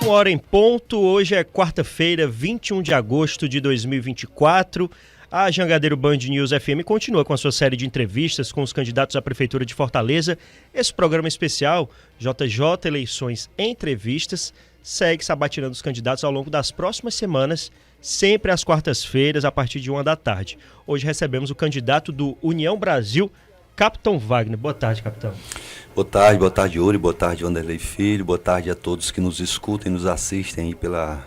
Uma hora em ponto, hoje é quarta-feira, 21 de agosto de 2024. A Jangadeiro Band News FM continua com a sua série de entrevistas com os candidatos à Prefeitura de Fortaleza. Esse programa especial, JJ Eleições Entrevistas, segue sabatinando os candidatos ao longo das próximas semanas, sempre às quartas-feiras, a partir de 1 da tarde. Hoje recebemos o candidato do União Brasil, Capitão Wagner. Boa tarde, capitão. Boa tarde, Yuri, boa tarde, Wanderlei Filho, boa tarde a todos que nos escutam e nos assistem aí pela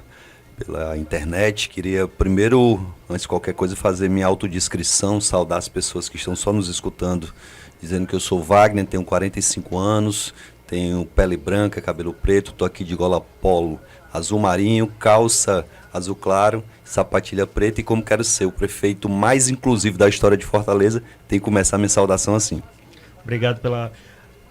internet. Queria primeiro, antes de qualquer coisa, fazer minha autodescrição, saudar as pessoas que estão só nos escutando, dizendo que eu sou Wagner, tenho 45 anos, tenho pele branca, cabelo preto, estou aqui de gola polo azul marinho, calça azul claro, sapatilha preta, e como quero ser o prefeito mais inclusivo da história de Fortaleza, tem que começar a minha saudação assim. Obrigado pela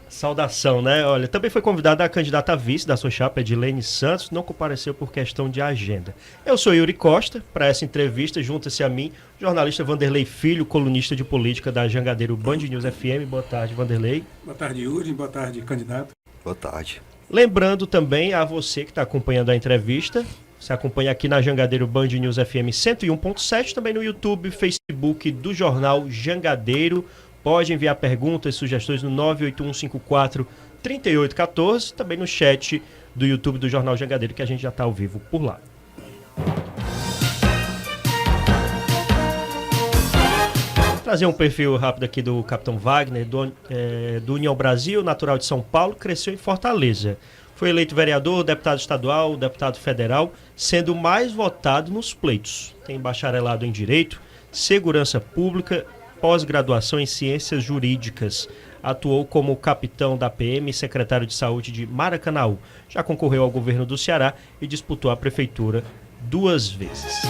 saudação, né? Olha, também foi convidada a candidata a vice da sua chapa, Edilene Santos, não compareceu por questão de agenda. Eu sou Yuri Costa, para essa entrevista, junta-se a mim, jornalista Wanderlei Filho, colunista de política da Jangadeiro Band News FM. Boa tarde, Wanderlei. Boa tarde, Yuri. Boa tarde, candidato. Boa tarde. Lembrando também a você que está acompanhando a entrevista, você acompanha aqui na Jangadeiro Band News FM 101.7, também no YouTube, Facebook do Jornal Jangadeiro. Pode enviar perguntas e sugestões no 98154-3814, também no chat do YouTube do Jornal Jangadeiro, que a gente já está ao vivo por lá. Vou trazer um perfil rápido aqui do Capitão Wagner, do União Brasil, natural de São Paulo, cresceu em Fortaleza. Foi eleito vereador, deputado estadual, deputado federal, sendo o mais votado nos pleitos. Tem bacharelado em Direito, Segurança Pública, pós-graduação em Ciências Jurídicas. Atuou como capitão da PM e secretário de Saúde de Maracanaú. Já concorreu ao governo do Ceará e disputou a prefeitura 2 vezes.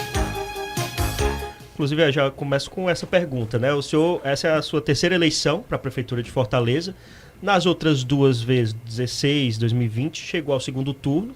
Inclusive, eu já começo com essa pergunta, né? O senhor, essa é a sua terceira eleição para a prefeitura de Fortaleza. Nas outras 2 vezes, 2016, 2020, chegou ao segundo turno.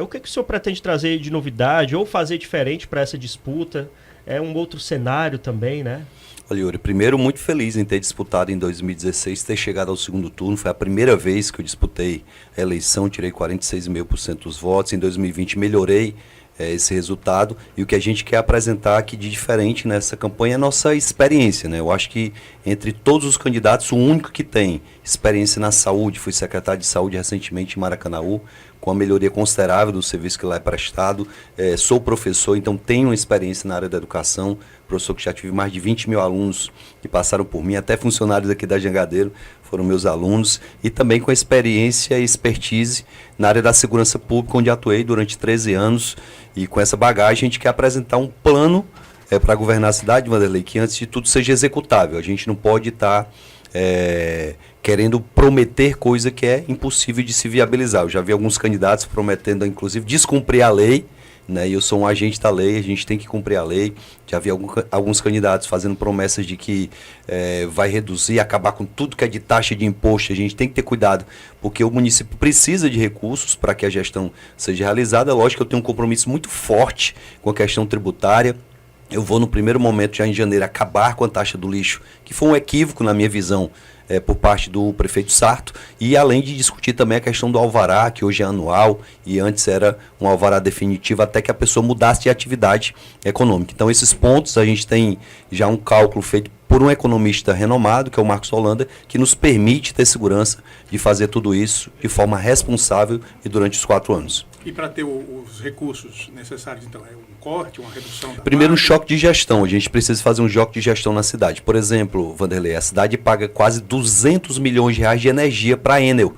O que o senhor pretende trazer de novidade ou fazer diferente para essa disputa? É um outro cenário também, né? Olha, Yuri, primeiro, muito feliz em ter disputado em 2016, ter chegado ao segundo turno. Foi a primeira vez que eu disputei a eleição, tirei 46,5% dos votos. Em 2020 melhorei esse resultado, e o que a gente quer apresentar aqui de diferente nessa campanha é a nossa experiência, né? Eu acho que entre todos os candidatos, o único que tem experiência na saúde, fui secretário de saúde recentemente em Maracanaú, com a melhoria considerável do serviço que lá é prestado. Sou professor, então tenho uma experiência na área da educação, professor que já tive mais de 20 mil alunos que passaram por mim, até funcionários aqui da Jangadeiro foram meus alunos, e também com experiência e expertise na área da segurança pública, onde atuei durante 13 anos, e com essa bagagem a gente quer apresentar um plano para governar a cidade, Wanderlei, que antes de tudo seja executável. A gente não pode estar querendo prometer coisa que é impossível de se viabilizar. Eu já vi alguns candidatos prometendo, inclusive, descumprir a lei, né? E eu sou um agente da lei, a gente tem que cumprir a lei. Já vi alguns candidatos fazendo promessas de que vai reduzir, acabar com tudo que é de taxa de imposto. A gente tem que ter cuidado, porque o município precisa de recursos para que a gestão seja realizada. Lógico que eu tenho um compromisso muito forte com a questão tributária. Eu vou, no primeiro momento, já em janeiro, acabar com a taxa do lixo, que foi um equívoco, na minha visão, por parte do prefeito Sarto, e além de discutir também a questão do alvará, que hoje é anual, e antes era um alvará definitivo, até que a pessoa mudasse de atividade econômica. Então, esses pontos, a gente tem já um cálculo feito por um economista renomado, que é o Marcos Holanda, que nos permite ter segurança de fazer tudo isso de forma responsável e durante os 4 anos. E para ter os recursos necessários, então, é um corte, uma redução da Primeiro, um margem? choque de gestão. A gente precisa fazer um choque de gestão na cidade. Por exemplo, Wanderlei, a cidade paga quase 200 milhões de reais de energia para a Enel.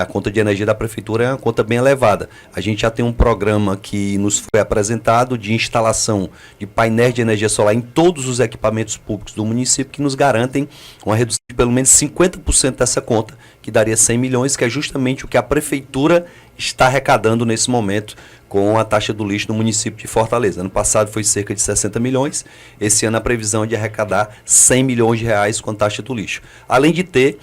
A conta de energia da prefeitura é uma conta bem elevada. A gente já tem um programa que nos foi apresentado de instalação de painéis de energia solar em todos os equipamentos públicos do município, que nos garantem uma redução de pelo menos 50% dessa conta, que daria 100 milhões, que é justamente o que a prefeitura está arrecadando nesse momento com a taxa do lixo no município de Fortaleza. Ano passado foi cerca de 60 milhões, esse ano a previsão é de arrecadar 100 milhões de reais com a taxa do lixo. Além de ter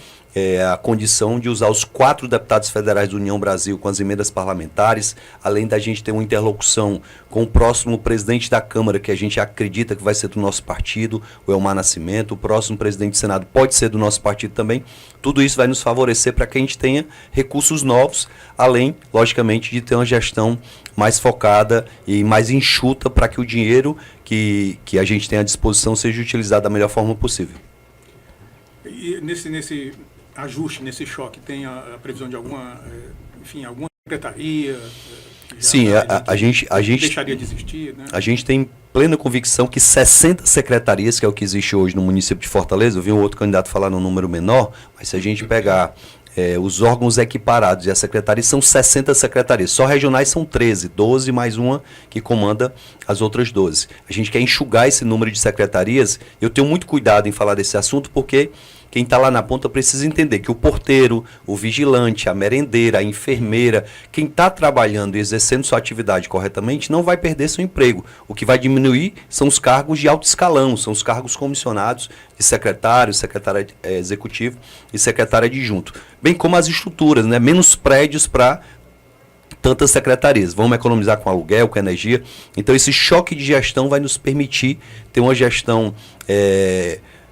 a condição de usar os 4 deputados federais do União Brasil com as emendas parlamentares, além da gente ter uma interlocução com o próximo presidente da Câmara, que a gente acredita que vai ser do nosso partido, o Elmar Nascimento, o próximo presidente do Senado pode ser do nosso partido também. Tudo isso vai nos favorecer para que a gente tenha recursos novos, além, logicamente, de ter uma gestão mais focada e mais enxuta para que o dinheiro que a gente tem à disposição seja utilizado da melhor forma possível. E nesse ajuste, nesse choque, tem a previsão de alguma secretaria? Sim, a gente deixaria de existir, né? A gente tem plena convicção que 60 secretarias, que é o que existe hoje no município de Fortaleza, eu vi um outro candidato falar num número menor, mas se a gente pegar os órgãos equiparados e as secretarias, são 60 secretarias. Só regionais são 13, 12 mais uma que comanda as outras 12. A gente quer enxugar esse número de secretarias. Eu tenho muito cuidado em falar desse assunto, porque quem está lá na ponta precisa entender que o porteiro, o vigilante, a merendeira, a enfermeira, quem está trabalhando e exercendo sua atividade corretamente não vai perder seu emprego. O que vai diminuir são os cargos de alto escalão, são os cargos comissionados de secretário, secretário executivo e secretário adjunto. Bem como as estruturas, né? Menos prédios para tantas secretarias. Vamos economizar com aluguel, com energia. Então esse choque de gestão vai nos permitir ter uma gestão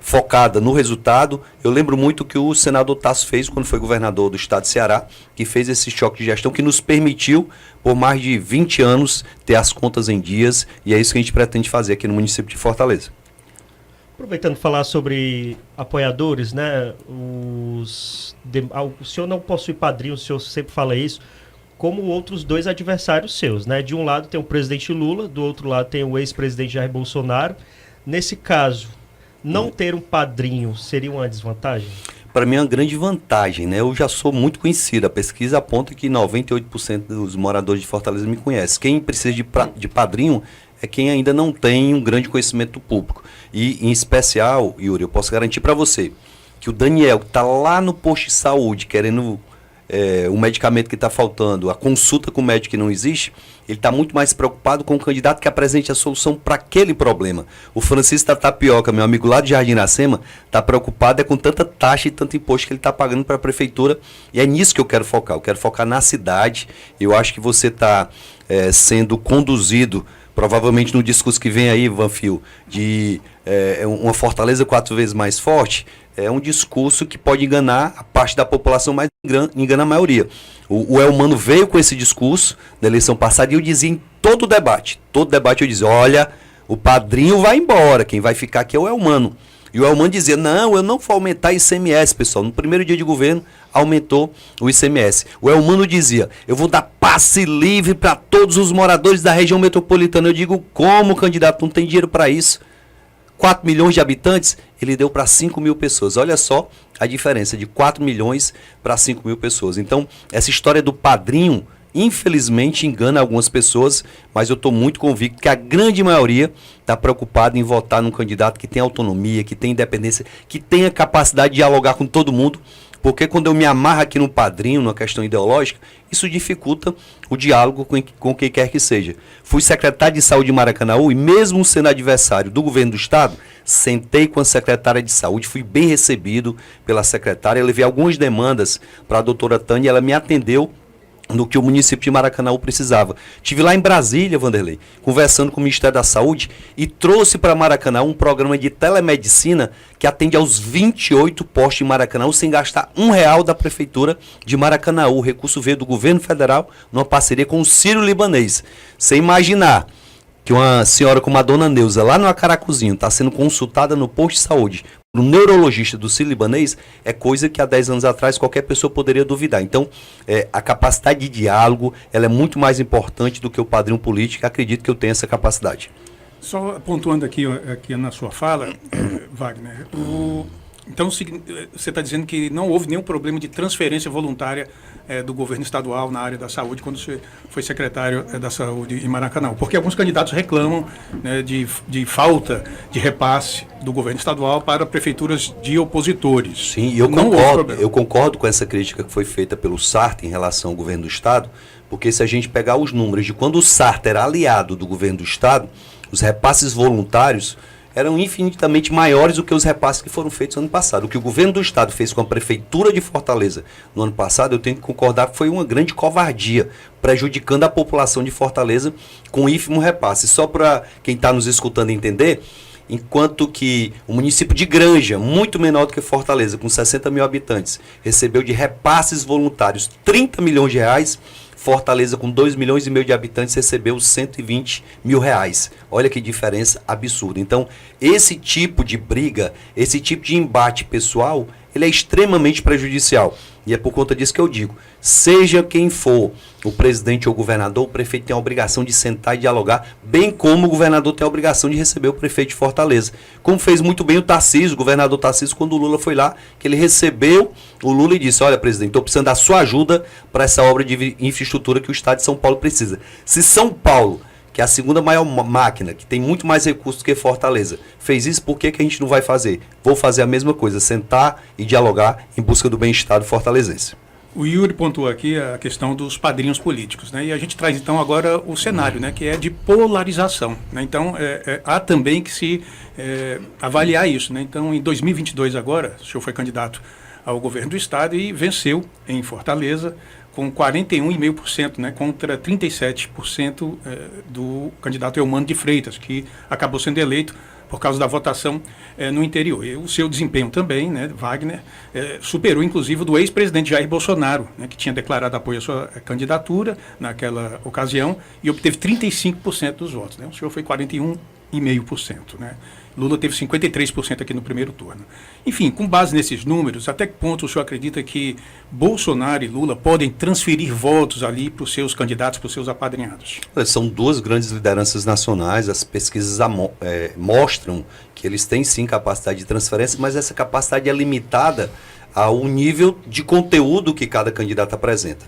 focada no resultado. Eu lembro muito que o senador Tasso fez quando foi governador do estado de Ceará, que fez esse choque de gestão que nos permitiu, por mais de 20 anos, ter as contas em dias, e é isso que a gente pretende fazer aqui no município de Fortaleza. Aproveitando falar sobre apoiadores, né? O senhor não possui padrinho, o senhor sempre fala isso, como outros 2 adversários seus, né? De um lado tem o presidente Lula, do outro lado tem o ex-presidente Jair Bolsonaro. Nesse caso, não ter um padrinho seria uma desvantagem? Para mim é uma grande vantagem, né? Eu já sou muito conhecido. A pesquisa aponta que 98% dos moradores de Fortaleza me conhecem. Quem precisa de padrinho é quem ainda não tem um grande conhecimento público. E, em especial, Yuri, eu posso garantir para você que o Daniel, que está lá no posto de saúde, querendo o medicamento que está faltando, a consulta com o médico que não existe, ele está muito mais preocupado com o candidato que apresente a solução para aquele problema. O Francisco da Tapioca, meu amigo lá de Jardim Iracema, está preocupado com tanta taxa e tanto imposto que ele está pagando para a prefeitura, e é nisso que eu quero focar. Eu quero focar na cidade. Eu acho que você está sendo conduzido, provavelmente no discurso que vem aí, Vanfil, de uma Fortaleza 4 vezes mais forte. É um discurso que pode enganar a parte da população, mas engana a maioria. O Elmano veio com esse discurso na eleição passada e eu dizia em todo debate eu dizia, olha, o padrinho vai embora, quem vai ficar aqui é o Elmano. E o Elmano dizia, não, eu não vou aumentar ICMS, pessoal. No primeiro dia de governo, aumentou o ICMS. O Elmano dizia, eu vou dar passe livre para todos os moradores da região metropolitana. Eu digo, como, candidato, não tem dinheiro para isso? 4 milhões de habitantes, ele deu para 5 mil pessoas. Olha só a diferença de 4 milhões para 5 mil pessoas. Então, essa história do padrinho, infelizmente, engana algumas pessoas, mas eu estou muito convicto que a grande maioria está preocupada em votar num candidato que tem autonomia, que tem independência, que tenha capacidade de dialogar com todo mundo, porque quando eu me amarro aqui no padrinho, numa questão ideológica, isso dificulta o diálogo com quem quer que seja. Fui secretário de saúde de Maracanaú e mesmo sendo adversário do governo do estado, sentei com a secretária de saúde, fui bem recebido pela secretária, levei algumas demandas para a doutora Tânia, ela me atendeu no que o município de Maracanaú precisava. Estive lá em Brasília, Vanderlei, conversando com o Ministério da Saúde e trouxe para Maracanaú um programa de telemedicina que atende aos 28 postos de Maracanaú sem gastar R$1 da Prefeitura de Maracanaú. O recurso veio do governo federal numa parceria com o Sírio-Libanês. Sem imaginar que uma senhora como a dona Neuza, lá no Acaracuzinho, está sendo consultada no posto de saúde por um neurologista do Sírio-Libanês, é coisa que há 10 anos atrás qualquer pessoa poderia duvidar. Então, a capacidade de diálogo, ela é muito mais importante do que o padrinho político, acredito que eu tenho essa capacidade. Só pontuando aqui na sua fala, Wagner, então você está dizendo que não houve nenhum problema de transferência voluntária do governo estadual na área da saúde quando você foi secretário da saúde em Maracanã, porque alguns candidatos reclamam, né, de falta de repasse do governo estadual para prefeituras de opositores. Sim, e eu concordo com essa crítica que foi feita pelo Sartre em relação ao governo do estado, porque se a gente pegar os números de quando o Sartre era aliado do governo do estado, os repasses voluntários eram infinitamente maiores do que os repasses que foram feitos no ano passado. O que o governo do estado fez com a prefeitura de Fortaleza no ano passado, eu tenho que concordar que foi uma grande covardia, prejudicando a população de Fortaleza com ínfimo repasse. Só para quem está nos escutando entender, enquanto que o município de Granja, muito menor do que Fortaleza, com 60 mil habitantes, recebeu de repasses voluntários 30 milhões de reais, Fortaleza, com 2 milhões e meio de habitantes, recebeu 120 mil reais. Olha que diferença absurda. Então, esse tipo de briga, esse tipo de embate pessoal, ele é extremamente prejudicial. E é por conta disso que eu digo, seja quem for o presidente ou o governador, o prefeito tem a obrigação de sentar e dialogar, bem como o governador tem a obrigação de receber o prefeito de Fortaleza. Como fez muito bem o Tarcísio, o governador Tarcísio, quando o Lula foi lá, que ele recebeu o Lula e disse: olha, presidente, estou precisando da sua ajuda para essa obra de infraestrutura que o estado de São Paulo precisa. Se São Paulo, que é a segunda maior máquina, que tem muito mais recursos que Fortaleza, fez isso, por que a gente não vai fazer? Vou fazer a mesma coisa, sentar e dialogar em busca do bem-estar do fortalezense. O Yuri pontuou aqui a questão dos padrinhos políticos, né? E a gente traz então agora o cenário, né? Que é de polarização, né? Então há também que se avaliar isso, né? Então em 2022 agora, o senhor foi candidato ao governo do estado e venceu em Fortaleza com 41,5%, né, contra 37% do candidato Eumano de Freitas, que acabou sendo eleito por causa da votação no interior. E o seu desempenho também, né, Wagner, superou inclusive o do ex-presidente Jair Bolsonaro, né, que tinha declarado apoio à sua candidatura naquela ocasião e obteve 35% dos votos, né? O senhor foi 41,5%, né? Lula teve 53% aqui no primeiro turno. Enfim, com base nesses números, até que ponto o senhor acredita que Bolsonaro e Lula podem transferir votos ali para os seus candidatos, para os seus apadrinhados? São duas grandes lideranças nacionais, as pesquisas mostram que eles têm sim capacidade de transferência, mas essa capacidade é limitada ao nível de conteúdo que cada candidato apresenta.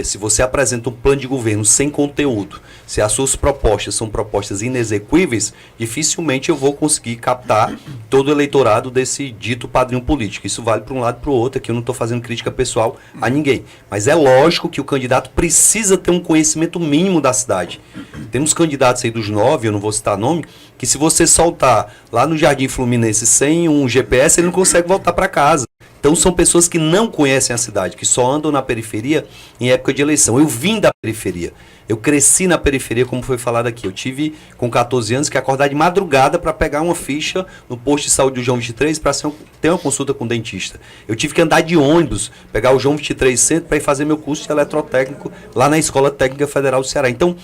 Se você apresenta um plano de governo sem conteúdo, se as suas propostas são propostas inexequíveis, dificilmente eu vou conseguir captar todo o eleitorado desse dito padrinho político. Isso vale para um lado e para o outro, aqui eu não estou fazendo crítica pessoal a ninguém. Mas é lógico que o candidato precisa ter um conhecimento mínimo da cidade. Temos candidatos aí dos 9, eu não vou citar nome, que se você soltar lá no Jardim Fluminense sem um GPS, ele não consegue voltar para casa. Então são pessoas que não conhecem a cidade, que só andam na periferia em época de eleição. Eu vim da periferia, eu cresci na periferia, como foi falado aqui. Eu tive, com 14 anos, que acordar de madrugada para pegar uma ficha no posto de saúde do João 23 para ter uma consulta com o dentista. Eu tive que andar de ônibus, pegar o João 23 Centro para ir fazer meu curso de eletrotécnico lá na Escola Técnica Federal do Ceará. Então,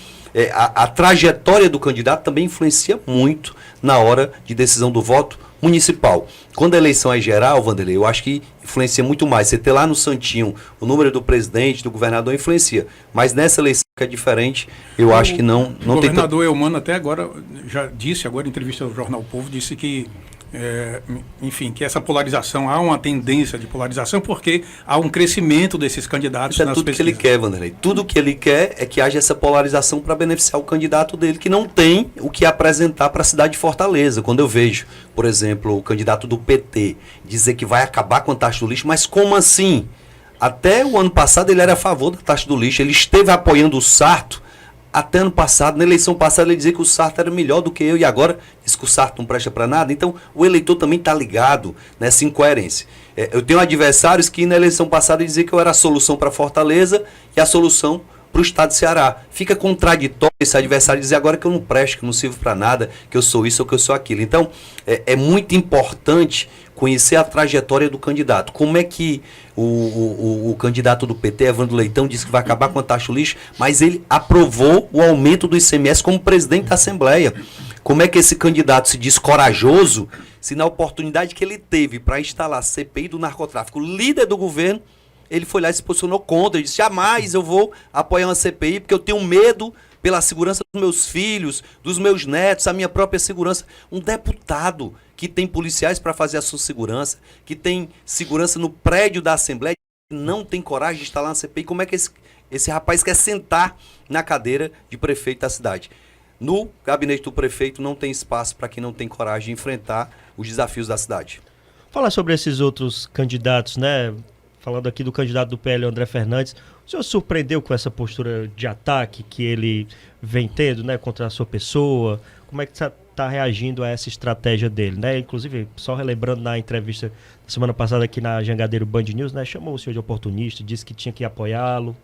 a trajetória do candidato também influencia muito na hora de decisão do voto municipal. Quando a eleição é geral, Vanderlei, eu acho que influencia muito mais. Você ter lá no Santinho o número do presidente, do governador, influencia. Mas nessa eleição que é diferente, eu acho que não tem... O governador Eumano até agora, já disse agora em entrevista ao Jornal Povo, disse que enfim, que essa polarização, há uma tendência de polarização porque há um crescimento desses candidatos nas pesquisas. Tudo que ele quer, Vanderlei. Tudo que ele quer é que haja essa polarização para beneficiar o candidato dele, que não tem o que apresentar para a cidade de Fortaleza. Quando eu vejo, por exemplo, o candidato do PT dizer que vai acabar com a taxa do lixo, mas como assim? Até o ano passado ele era a favor da taxa do lixo, ele esteve apoiando o Sarto. Até ano passado, na eleição passada, ele dizia que o Sarto era melhor do que eu e agora diz que o Sarto não presta para nada. Então, o eleitor também está ligado nessa incoerência. Eu tenho adversários que na eleição passada diziam que eu era a solução para Fortaleza e a solução para o estado de Ceará. Fica contraditório esse adversário dizer agora que eu não presto, que eu não sirvo para nada, que eu sou isso ou que eu sou aquilo. Então, é muito importante conhecer a trajetória do candidato. Como é que o candidato do PT, Evandro Leitão, disse que vai acabar com a taxa do lixo, mas ele aprovou o aumento do ICMS como presidente da Assembleia. Como é que esse candidato se diz corajoso se na oportunidade que ele teve para instalar a CPI do narcotráfico, líder do governo, ele foi lá e se posicionou contra, ele disse, jamais eu vou apoiar uma CPI porque eu tenho medo pela segurança dos meus filhos, dos meus netos, a minha própria segurança. Um deputado que tem policiais para fazer a sua segurança, que tem segurança no prédio da Assembleia, não tem coragem de instalar uma CPI, como é que esse rapaz quer sentar na cadeira de prefeito da cidade? No gabinete do prefeito não tem espaço para quem não tem coragem de enfrentar os desafios da cidade. Falar sobre esses outros candidatos, né? Falando aqui do candidato do PL, André Fernandes, o senhor surpreendeu com essa postura de ataque que ele vem tendo, né, contra a sua pessoa? Como é que está está reagindo a essa estratégia dele, né? Inclusive, só relembrando na entrevista da semana passada aqui na Jangadeiro Band News, né? Chamou o senhor de oportunista, disse que tinha que apoiá-lo.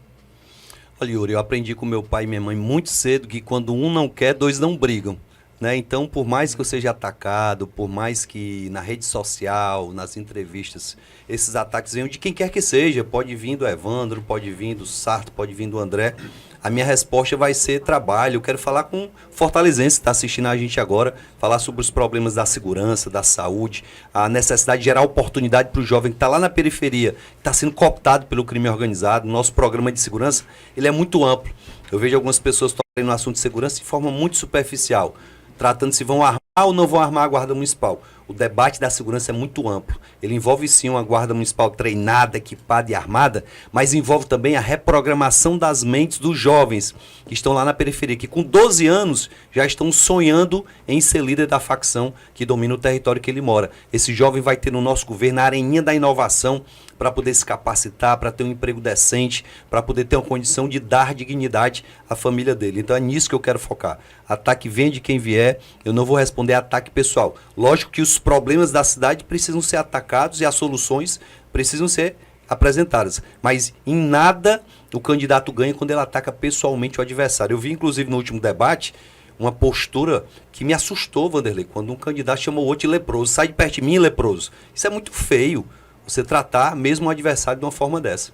Olha, Yuri, eu aprendi com meu pai e minha mãe muito cedo que quando um não quer, dois não brigam. Né? Então, por mais que eu seja atacado, por mais que na rede social, nas entrevistas, esses ataques venham de quem quer que seja, pode vir do Evandro, pode vir do Sarto, pode vir do André, a minha resposta vai ser trabalho. Eu quero falar com o fortalezense que está assistindo a gente agora, falar sobre os problemas da segurança, da saúde, a necessidade de gerar oportunidade para o jovem que está lá na periferia, que está sendo cooptado pelo crime organizado. Nosso programa de segurança, ele é muito amplo. Eu vejo algumas pessoas tocarem no assunto de segurança de forma muito superficial, tratando se vão armar ou não vão armar a Guarda Municipal. O debate da segurança é muito amplo. Ele envolve sim uma Guarda Municipal treinada, equipada e armada, mas envolve também a reprogramação das mentes dos jovens que estão lá na periferia, que com 12 anos já estão sonhando em ser líder da facção que domina o território que ele mora. Esse jovem vai ter no nosso governo a areninha da inovação para poder se capacitar, para ter um emprego decente, para poder ter uma condição de dar dignidade à família dele. Então é nisso que eu quero focar. Ataque vem de quem vier, eu não vou responder a ataque pessoal. Lógico que os problemas da cidade precisam ser atacados e as soluções precisam ser apresentadas. Mas em nada o candidato ganha quando ele ataca pessoalmente o adversário. Eu vi, inclusive, no último debate, uma postura que me assustou, Vanderlei, quando um candidato chamou o outro de leproso. Sai de perto de mim, leproso. Isso é muito feio, você tratar mesmo o adversário de uma forma dessa.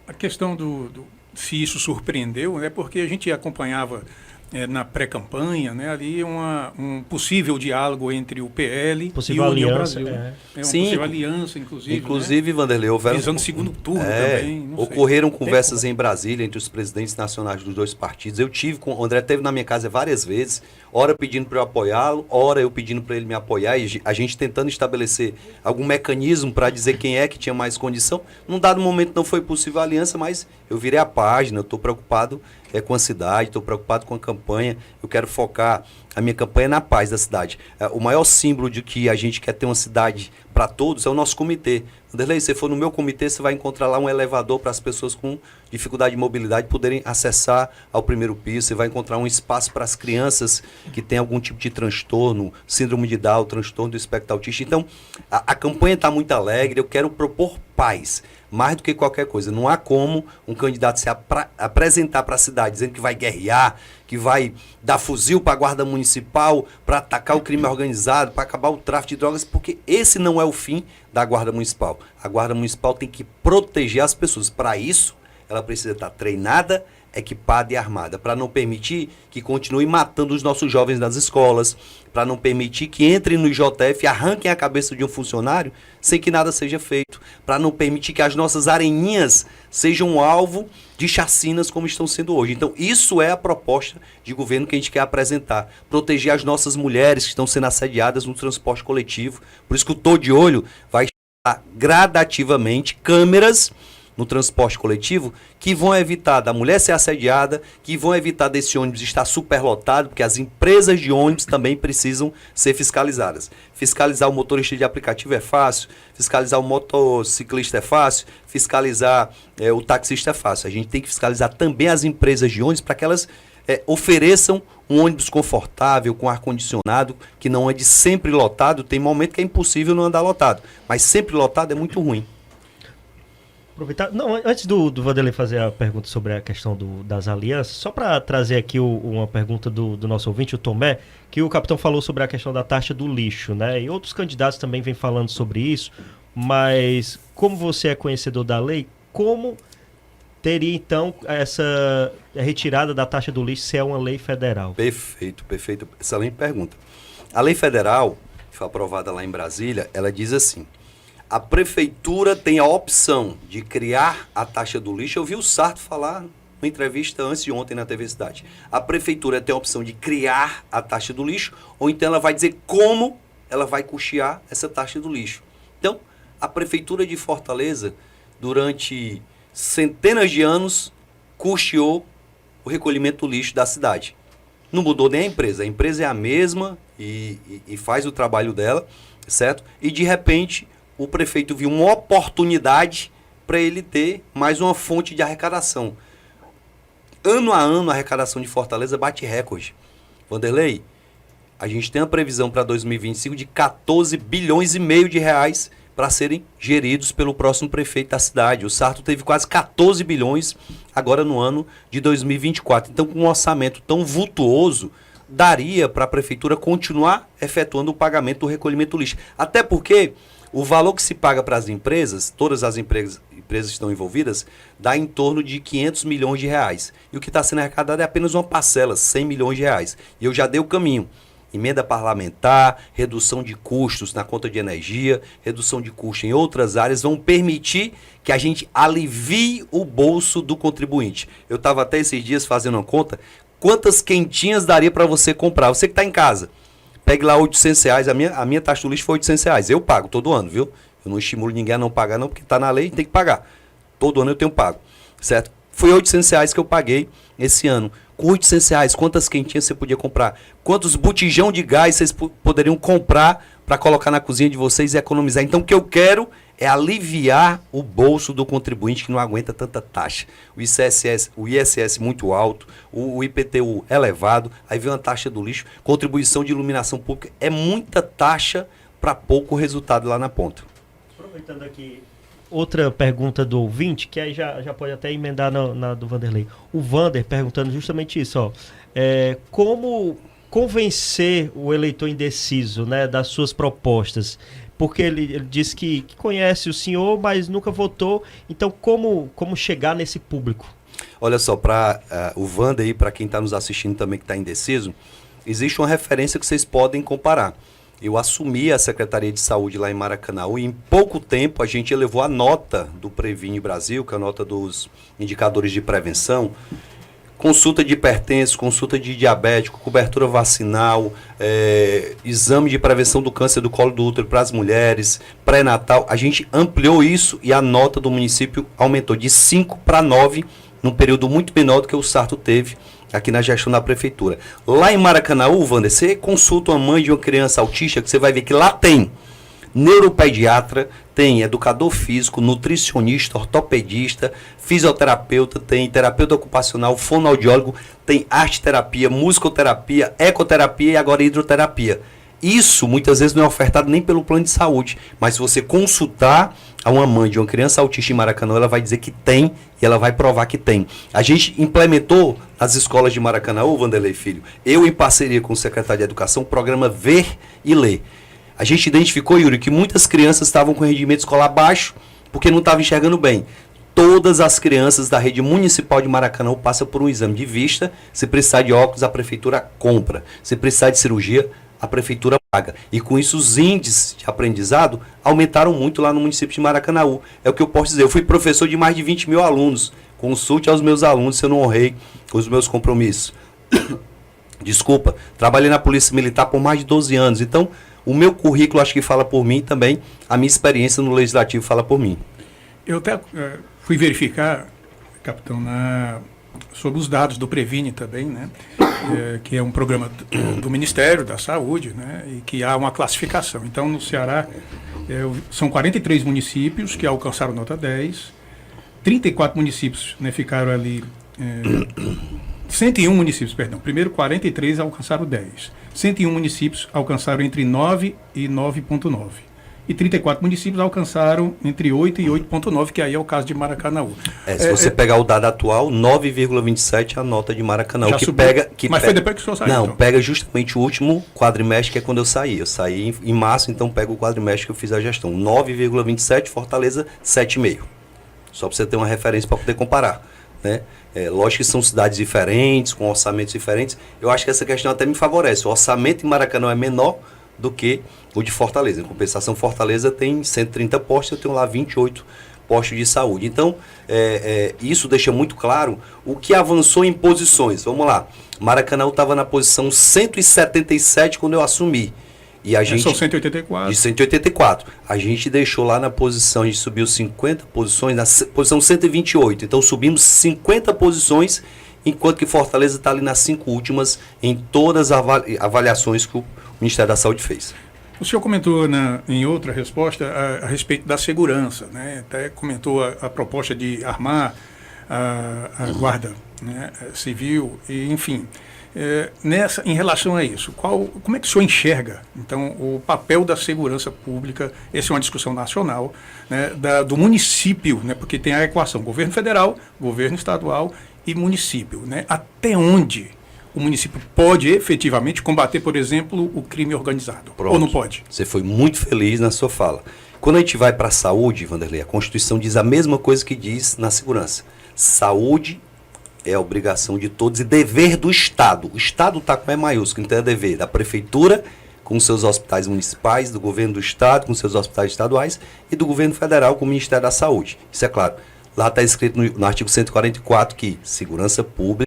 A questão se isso surpreendeu, é porque a gente acompanhava na pré-campanha, né, ali um possível diálogo entre o PL possível e o União aliança, Brasil. Uma Sim, possível aliança, inclusive. Inclusive, né? Vanderlei, houveram... Visando o segundo turno também. Não ocorreram sei. conversas em Brasília entre os presidentes nacionais dos dois partidos. Eu tive com o André, teve na minha casa várias vezes, ora pedindo para eu apoiá-lo, ora eu pedindo para ele me apoiar, e a gente tentando estabelecer algum mecanismo para dizer quem é que tinha mais condição. Num dado momento não foi possível a aliança, mas eu virei a página, eu estou preocupado com a cidade, estou preocupado com a campanha, eu quero focar a minha campanha na paz da cidade. O maior símbolo de que a gente quer ter uma cidade para todos é o nosso comitê. Vanderlei, se você for no meu comitê, você vai encontrar lá um elevador para as pessoas com dificuldade de mobilidade poderem acessar ao primeiro piso. Você vai encontrar um espaço para as crianças que têm algum tipo de transtorno, síndrome de Down, transtorno do espectro autista. Então, a campanha está muito alegre, eu quero propor paz, mais do que qualquer coisa. Não há como um candidato se apresentar para a cidade dizendo que vai guerrear, que vai dar fuzil para a Guarda Municipal, para atacar o crime organizado, para acabar o tráfico de drogas, porque esse não é o fim da Guarda Municipal. A Guarda Municipal tem que proteger as pessoas. Para isso, ela precisa estar treinada, equipada e armada, para não permitir que continue matando os nossos jovens nas escolas, para não permitir que entrem no IJF e arranquem a cabeça de um funcionário sem que nada seja feito, para não permitir que as nossas areninhas sejam alvo de chacinas como estão sendo hoje. Então, isso é a proposta de governo que a gente quer apresentar. Proteger as nossas mulheres que estão sendo assediadas no transporte coletivo. Por isso que o Tô de Olho vai estar gradativamente câmeras no transporte coletivo, que vão evitar da mulher ser assediada, que vão evitar desse ônibus estar superlotado, porque as empresas de ônibus também precisam ser fiscalizadas. Fiscalizar o motorista de aplicativo é fácil, fiscalizar o motociclista é fácil, fiscalizar o taxista é fácil. A gente tem que fiscalizar também as empresas de ônibus para que elas ofereçam um ônibus confortável, com ar-condicionado, que não ande sempre lotado. Tem momento que é impossível não andar lotado, mas sempre lotado é muito ruim. Aproveitar. Não, antes do Vanderlei fazer a pergunta sobre a questão das alianças, só para trazer aqui uma pergunta do nosso ouvinte, o Tomé, que o capitão falou sobre a questão da taxa do lixo, né? E outros candidatos também vêm falando sobre isso, mas como você é conhecedor da lei, como teria então essa retirada da taxa do lixo se é uma lei federal? Perfeito. Excelente pergunta. A lei federal, que foi aprovada lá em Brasília, ela diz assim: a prefeitura tem a opção de criar a taxa do lixo. Eu vi o Sarto falar numa entrevista antes de ontem na TV Cidade. A prefeitura tem a opção de criar a taxa do lixo, ou então ela vai dizer como ela vai custear essa taxa do lixo. Então, a prefeitura de Fortaleza, durante centenas de anos, custeou o recolhimento do lixo da cidade. Não mudou nem a empresa é a mesma e faz o trabalho dela, certo? E de repente o prefeito viu uma oportunidade para ele ter mais uma fonte de arrecadação. Ano a ano, a arrecadação de Fortaleza bate recorde. Vanderlei, a gente tem a previsão para 2025 de 14 bilhões e meio de reais para serem geridos pelo próximo prefeito da cidade. O Sarto teve quase 14 bilhões agora no ano de 2024. Então, com um orçamento tão vultuoso, daria para a prefeitura continuar efetuando o pagamento do recolhimento do lixo. Até porque o valor que se paga para as empresas, todas as empresas que estão envolvidas, dá em torno de 500 milhões de reais. E o que está sendo arrecadado é apenas uma parcela, 100 milhões de reais. E eu já dei o caminho. Emenda parlamentar, redução de custos na conta de energia, redução de custos em outras áreas, vão permitir que a gente alivie o bolso do contribuinte. Eu estava até esses dias fazendo uma conta, quantas quentinhas daria para você comprar? Você que está em casa, pegue lá R$800, a minha taxa do lixo foi R$800, eu pago todo ano, viu? Eu não estimulo ninguém a não pagar não, porque está na lei e tem que pagar. Todo ano eu tenho pago, certo? Foi R$800 que eu paguei esse ano. Com R$800, quantas quentinhas você podia comprar? Quantos botijão de gás vocês poderiam comprar para colocar na cozinha de vocês e economizar? Então, o que eu quero é aliviar o bolso do contribuinte que não aguenta tanta taxa. O ISS muito alto, o IPTU elevado, aí vem uma taxa do lixo, contribuição de iluminação pública. É muita taxa para pouco resultado lá na ponta. Aproveitando aqui outra pergunta do ouvinte, que aí já pode até emendar na do Vanderlei. O Vander perguntando justamente isso, ó. Como convencer o eleitor indeciso, né, das suas propostas? Porque ele disse que conhece o senhor, mas nunca votou. Então, como chegar nesse público? Olha só, para o Vander aí, para quem está nos assistindo também que está indeciso, existe uma referência que vocês podem comparar. Eu assumi a Secretaria de Saúde lá em Maracanaú e em pouco tempo a gente elevou a nota do Previne Brasil, que é a nota dos indicadores de prevenção, consulta de hipertenso, consulta de diabético, cobertura vacinal, exame de prevenção do câncer do colo do útero para as mulheres, pré-natal. A gente ampliou isso e a nota do município aumentou de 5 para 9 num período muito menor do que o Sarto teve aqui na gestão da prefeitura. Lá em Maracanaú, Wander, você consulta uma mãe de uma criança autista, que você vai ver que lá tem neuropediatra, tem educador físico, nutricionista, ortopedista, fisioterapeuta, tem terapeuta ocupacional, fonoaudiólogo, tem arte-terapia, musicoterapia, ecoterapia e agora hidroterapia. Isso muitas vezes não é ofertado nem pelo plano de saúde, mas se você consultar a uma mãe de uma criança autista em Maracanã, ela vai dizer que tem e ela vai provar que tem. A gente implementou nas escolas de Maracanã, Vanderlei Filho, eu em parceria com o secretário de Educação, o programa Ver e Ler. A gente identificou, Yuri, que muitas crianças estavam com rendimento escolar baixo porque não estavam enxergando bem. Todas as crianças da rede municipal de Maracanã passam por um exame de vista. Se precisar de óculos, a prefeitura compra. Se precisar de cirurgia, a prefeitura paga. E com isso os índices de aprendizado aumentaram muito lá no município de Maracanaú. É o que eu posso dizer. Eu fui professor de mais de 20 mil alunos. Consulte aos meus alunos se eu não honrei os meus compromissos. Desculpa, trabalhei na Polícia Militar por mais de 12 anos. Então, o meu currículo acho que fala por mim também. A minha experiência no Legislativo fala por mim. Eu até fui verificar, capitão, sobre os dados do Previne também, né? Que é um programa do Ministério da Saúde, né? E que há uma classificação. Então, no Ceará, são 43 municípios que alcançaram nota 10, 34 municípios, né, ficaram ali, 101 municípios, perdão, primeiro 43 alcançaram 10, 101 municípios alcançaram entre 9 e 9,9. E 34 municípios alcançaram entre 8 e 8,9, que aí é o caso de Maracanaú. Se você pegar o dado atual, 9,27 é a nota de Maracanaú. Mas foi depois que o senhor saiu? Não, então. Pega justamente o último quadrimestre, que é quando eu saí. Eu saí em março, então pega o quadrimestre que eu fiz a gestão. 9,27, Fortaleza 7,5. Só para você ter uma referência para poder comparar, né? Lógico que são cidades diferentes, com orçamentos diferentes. Eu acho que essa questão até me favorece. O orçamento em Maracanã é menor do que o de Fortaleza. Em compensação, Fortaleza tem 130 postos, eu tenho lá 28 postos de saúde. Então, isso deixa muito claro o que avançou em posições. Vamos lá. Maracanã estava na posição 177 quando eu assumi. E a gente, são 184. De 184. A gente deixou lá na posição, a gente subiu 50 posições, na posição 128. Então, subimos 50 posições, enquanto que Fortaleza está ali nas 5 últimas em todas as avaliações que o Ministério da Saúde fez. O senhor comentou em outra resposta a respeito da segurança, né? Até comentou a proposta de armar a guarda, né, civil, e, enfim. Em relação a isso, como é que o senhor enxerga, então, o papel da segurança pública? Essa é uma discussão nacional, né, do município, né, porque tem a equação governo federal, governo estadual e município. Né, até onde o município pode efetivamente combater, por exemplo, o crime organizado? Pronto. Ou não pode? Você foi muito feliz na sua fala. Quando a gente vai para a saúde, Vanderlei, a Constituição diz a mesma coisa que diz na segurança. Saúde é obrigação de todos e dever do Estado. O Estado está com E maiúsculo, então é dever da Prefeitura, com seus hospitais municipais, do governo do Estado, com seus hospitais estaduais, e do governo federal, com o Ministério da Saúde. Isso é claro. Lá está escrito no artigo 144 que segurança pública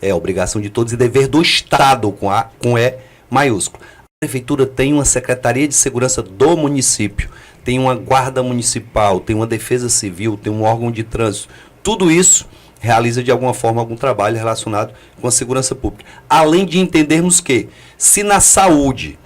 é obrigação de todos e dever do Estado, com E maiúsculo. A Prefeitura tem uma Secretaria de Segurança do município, tem uma guarda municipal, tem uma defesa civil, tem um órgão de trânsito. Tudo isso realiza de alguma forma algum trabalho relacionado com a segurança pública. Além de entendermos que, se na saúde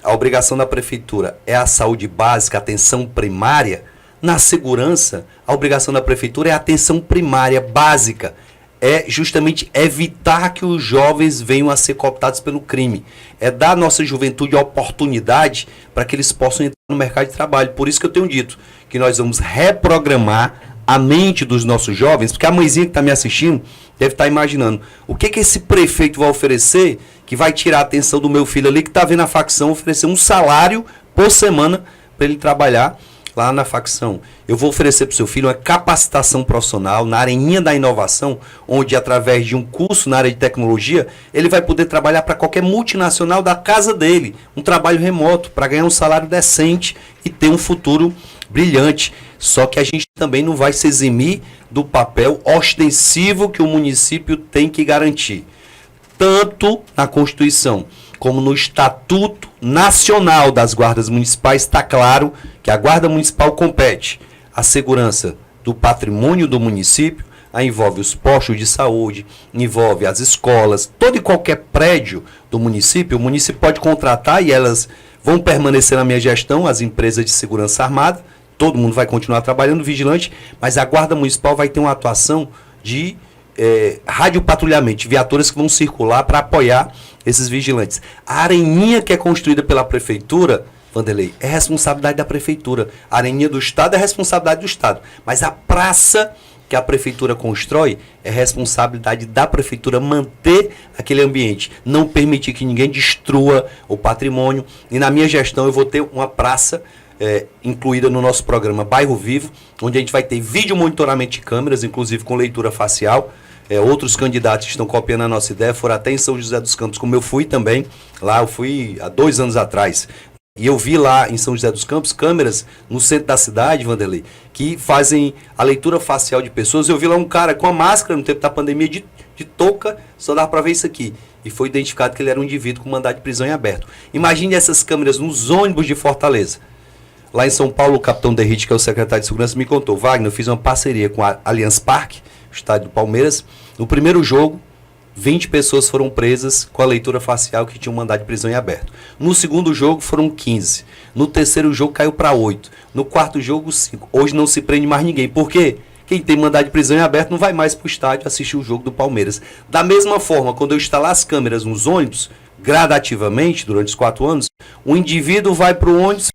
a obrigação da Prefeitura é a saúde básica, a atenção primária, na segurança a obrigação da Prefeitura é a atenção primária, básica. É justamente evitar que os jovens venham a ser cooptados pelo crime. É dar à nossa juventude a oportunidade para que eles possam entrar no mercado de trabalho. Por isso que eu tenho dito que nós vamos reprogramar a mente dos nossos jovens, porque a mãezinha que está me assistindo deve estar imaginando o que esse prefeito vai oferecer que vai tirar a atenção do meu filho ali que está vendo a facção oferecer um salário por semana para ele trabalhar lá na facção. Eu vou oferecer para o seu filho uma capacitação profissional na areninha da inovação, onde através de um curso na área de tecnologia, ele vai poder trabalhar para qualquer multinacional da casa dele, um trabalho remoto, para ganhar um salário decente e ter um futuro brilhante. Só que a gente também não vai se eximir do papel ostensivo que o município tem que garantir. Tanto na Constituição como no Estatuto Nacional das Guardas Municipais está claro que a Guarda Municipal compete a segurança do patrimônio do município, envolve os postos de saúde, envolve as escolas, todo e qualquer prédio do município, o município pode contratar e elas vão permanecer na minha gestão, as empresas de segurança armada, todo mundo vai continuar trabalhando vigilante, mas a Guarda Municipal vai ter uma atuação de radiopatrulhamento, viaturas que vão circular para apoiar esses vigilantes. A areninha que é construída pela Prefeitura, Vanderlei, é responsabilidade da Prefeitura. A areninha do Estado é responsabilidade do Estado. Mas a praça que a Prefeitura constrói é responsabilidade da Prefeitura manter aquele ambiente, não permitir que ninguém destrua o patrimônio. E na minha gestão eu vou ter uma praça incluída no nosso programa Bairro Vivo, onde a gente vai ter vídeo monitoramento de câmeras, inclusive com leitura facial. Outros candidatos que estão copiando a nossa ideia foram até em São José dos Campos, como eu fui também. Lá eu fui há 2 anos atrás. E eu vi lá em São José dos Campos câmeras no centro da cidade, Vanderlei, que fazem a leitura facial de pessoas. Eu vi lá um cara com a máscara no tempo da pandemia de touca, só dava para ver isso aqui. E foi identificado que ele era um indivíduo com mandado de prisão em aberto. Imagine essas câmeras nos ônibus de Fortaleza. Lá em São Paulo, o capitão Derrite, que é o secretário de Segurança, me contou: Wagner, eu fiz uma parceria com a Allianz Parque, o estádio do Palmeiras. No primeiro jogo, 20 pessoas foram presas com a leitura facial que tinha um mandado de prisão em aberto. No segundo jogo, foram 15. No terceiro jogo, caiu para 8. No quarto jogo, 5. Hoje não se prende mais ninguém. Por quê? Quem tem mandado de prisão em aberto não vai mais para o estádio assistir o jogo do Palmeiras. Da mesma forma, quando eu instalar as câmeras nos ônibus, gradativamente, durante os 4 anos, o indivíduo vai para o ônibus,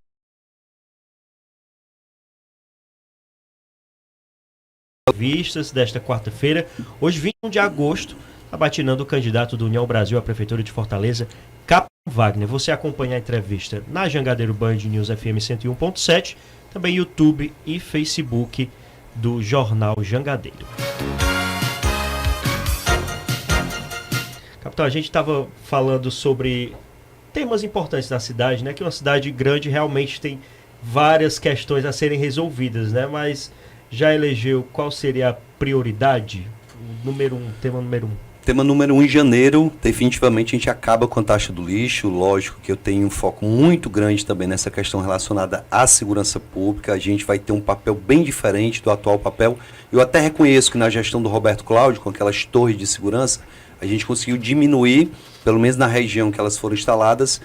vistas desta quarta-feira, hoje 21 de agosto, abatinando o candidato do União Brasil à Prefeitura de Fortaleza, Capitão Wagner. Você acompanha a entrevista na Jangadeiro Band News FM 101.7, também YouTube e Facebook do Jornal Jangadeiro. Capitão, a gente estava falando sobre temas importantes da cidade, né? Que uma cidade grande realmente tem várias questões a serem resolvidas, né? Mas já elegeu qual seria a prioridade? Tema número 1. Tema número 1, em janeiro, definitivamente a gente acaba com a taxa do lixo. Lógico que eu tenho um foco muito grande também nessa questão relacionada à segurança pública. A gente vai ter um papel bem diferente do atual papel. Eu até reconheço que na gestão do Roberto Cláudio, com aquelas torres de segurança, a gente conseguiu diminuir, pelo menos na região que elas foram instaladas,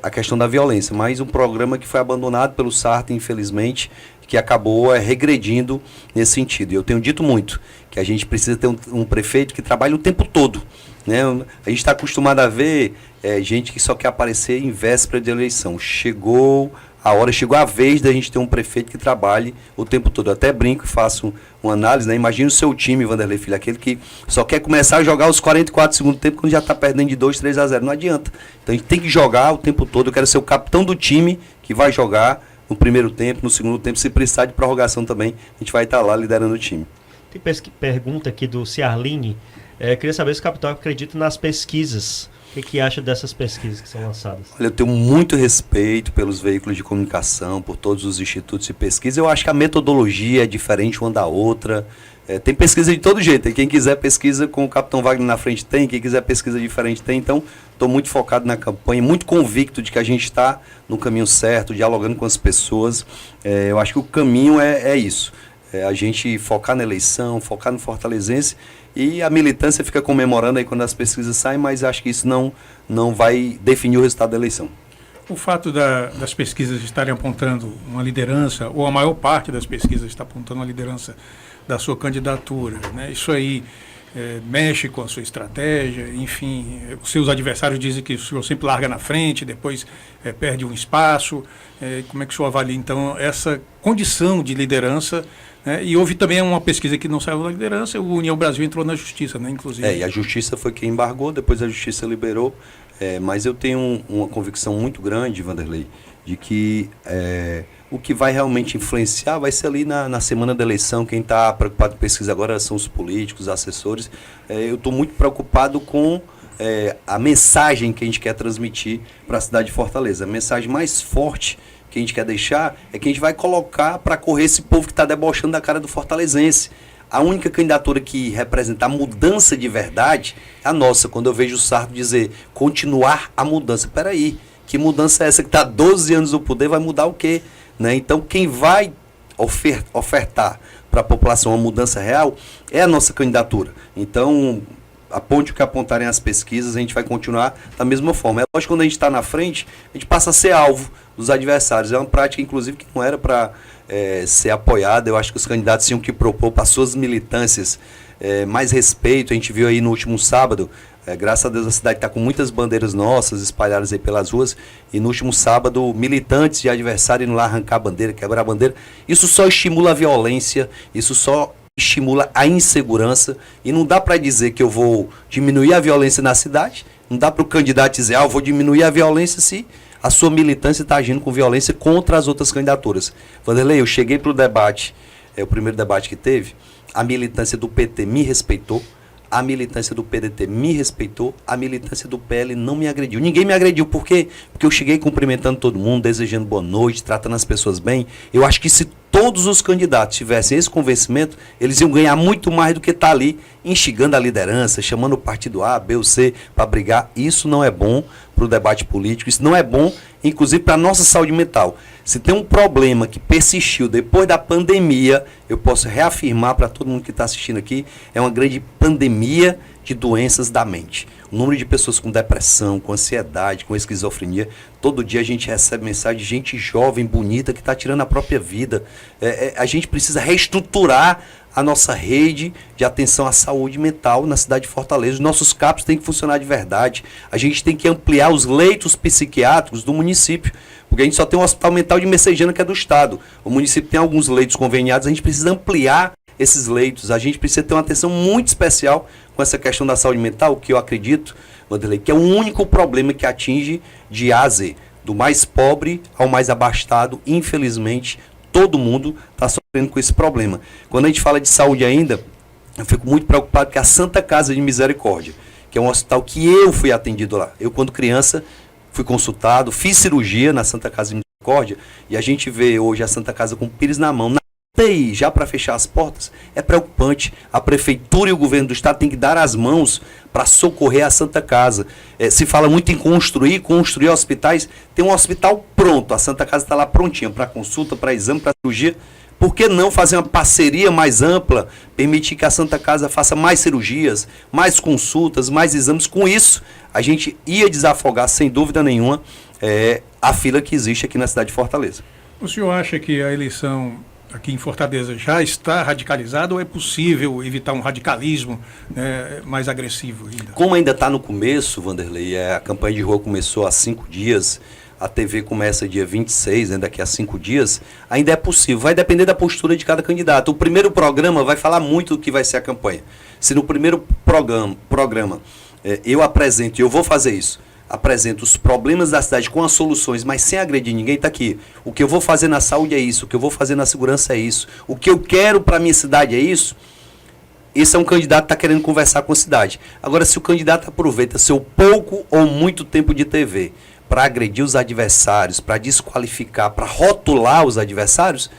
a questão da violência. Mas um programa que foi abandonado pelo Sartre, infelizmente, que acabou regredindo nesse sentido. E eu tenho dito muito que a gente precisa ter um prefeito que trabalhe o tempo todo né? A gente está acostumado a ver gente que só quer aparecer em véspera de eleição. Chegou a vez da gente ter um prefeito que trabalhe o tempo todo. Eu até brinco e faço uma análise, né? Imagina o seu time, Vanderlei Filho, aquele que só quer começar a jogar os 44 do segundo tempo quando já está perdendo de 2-3-0. Não adianta. Então a gente tem que jogar o tempo todo. Eu quero ser o capitão do time que vai jogar no primeiro tempo, no segundo tempo. Se precisar de prorrogação também, a gente vai estar lá liderando o time. Tem pergunta aqui do Ciarline. Queria saber se o capitão acredita nas pesquisas. O que acha dessas pesquisas que são lançadas? Olha, eu tenho muito respeito pelos veículos de comunicação, por todos os institutos de pesquisa. Eu acho que a metodologia é diferente uma da outra. Tem pesquisa de todo jeito. Quem quiser pesquisa com o Capitão Wagner na frente tem, quem quiser pesquisa diferente tem. Então, estou muito focado na campanha, muito convicto de que a gente está no caminho certo, dialogando com as pessoas. Eu acho que o caminho é isso. A gente focar na eleição, focar no fortalezense, e a militância fica comemorando aí quando as pesquisas saem, mas acho que isso não vai definir o resultado da eleição. O fato das pesquisas estarem apontando uma liderança, ou a maior parte das pesquisas está apontando uma liderança da sua candidatura, né? Isso aí mexe com a sua estratégia, enfim, os seus adversários dizem que o senhor sempre larga na frente, depois perde um espaço. Como é que o senhor avalia, então, essa condição de liderança? E houve também uma pesquisa que não saiu da liderança, o União Brasil entrou na justiça, né, inclusive. E a justiça foi quem embargou, depois a justiça liberou. Mas eu tenho uma convicção muito grande, Vanderlei, de que o que vai realmente influenciar vai ser ali na semana da eleição. Quem está preocupado com pesquisa agora são os políticos, os assessores. Eu estou muito preocupado com a mensagem que a gente quer transmitir para a cidade de Fortaleza. A mensagem mais forte que a gente quer deixar é que a gente vai colocar para correr esse povo que está debochando da cara do fortalezense. A única candidatura que representa a mudança de verdade é a nossa. Quando eu vejo o Sarto dizer continuar a mudança, peraí, que mudança é essa que está há 12 anos no poder, vai mudar o quê? Né? Então quem vai ofertar para a população uma mudança real é a nossa candidatura. Então, aponte o que apontarem as pesquisas, a gente vai continuar da mesma forma. É lógico que quando a gente está na frente, a gente passa a ser alvo dos adversários. É uma prática, inclusive, que não era para ser apoiada. Eu acho que os candidatos tinham que propor para suas militâncias mais respeito. A gente viu aí no último sábado, graças a Deus a cidade está com muitas bandeiras nossas espalhadas aí pelas ruas, e no último sábado militantes de adversário indo lá arrancar a bandeira, quebrar a bandeira. Isso só estimula a violência, isso só estimula a insegurança, e não dá para dizer que eu vou diminuir a violência na cidade, não dá para o candidato dizer, eu vou diminuir a violência se a sua militância está agindo com violência contra as outras candidaturas. Vanderlei, eu cheguei para o debate, o primeiro debate que teve, a militância do PT me respeitou, a militância do PDT me respeitou, a militância do PL não me agrediu. Ninguém me agrediu, por quê? Porque eu cheguei cumprimentando todo mundo, desejando boa noite, tratando as pessoas bem. Eu acho que se todos os candidatos tivessem esse convencimento, eles iam ganhar muito mais do que estar ali instigando a liderança, chamando o partido A, B ou C para brigar. Isso não é bom para o debate político, isso não é bom, inclusive, para a nossa saúde mental. Se tem um problema que persistiu depois da pandemia, eu posso reafirmar para todo mundo que está assistindo aqui, é uma grande pandemia de doenças da mente. O número de pessoas com depressão, com ansiedade, com esquizofrenia, todo dia a gente recebe mensagem de gente jovem, bonita, que está tirando a própria vida. A gente precisa reestruturar a nossa rede de atenção à saúde mental na cidade de Fortaleza. Os nossos CAPs têm que funcionar de verdade. A gente tem que ampliar os leitos psiquiátricos do município, porque a gente só tem um hospital mental de Messejana, que é do Estado. O município tem alguns leitos conveniados, a gente precisa ampliar esses leitos. A gente precisa ter uma atenção muito especial com essa questão da saúde mental, que eu acredito, Vanderlei, que é o único problema que atinge de A a Z, do mais pobre ao mais abastado. Infelizmente, todo mundo está sofrendo com esse problema. Quando a gente fala de saúde ainda, eu fico muito preocupado com a Santa Casa de Misericórdia, que é um hospital que eu fui atendido lá. Eu, quando criança, fui consultado, fiz cirurgia na Santa Casa de Misericórdia, e a gente vê hoje a Santa Casa com o pires na mão, UTI, já para fechar as portas. É preocupante. A prefeitura e o governo do estado têm que dar as mãos para socorrer a Santa Casa. Se fala muito em construir hospitais. Tem um hospital pronto, a Santa Casa está lá prontinha para consulta, para exame, para cirurgia. Por que não fazer uma parceria mais ampla, permitir que a Santa Casa faça mais cirurgias, mais consultas, mais exames? Com isso, a gente ia desafogar, sem dúvida nenhuma, a fila que existe aqui na cidade de Fortaleza. O senhor acha que a eleição aqui em Fortaleza já está radicalizado ou é possível evitar um radicalismo, né, mais agressivo ainda? Como ainda está no começo, Vanderlei, a campanha de rua começou há 5 dias, a TV começa dia 26, né, daqui a 5 dias, ainda é possível. Vai depender da postura de cada candidato. O primeiro programa vai falar muito do que vai ser a campanha. Se no primeiro programa eu apresento, e eu vou fazer isso, apresento os problemas da cidade com as soluções, mas sem agredir ninguém, está aqui. O que eu vou fazer na saúde é isso, o que eu vou fazer na segurança é isso, o que eu quero para a minha cidade é isso. Esse é um candidato que está querendo conversar com a cidade. Agora, se o candidato aproveita seu pouco ou muito tempo de TV para agredir os adversários, para desqualificar, para rotular os adversários,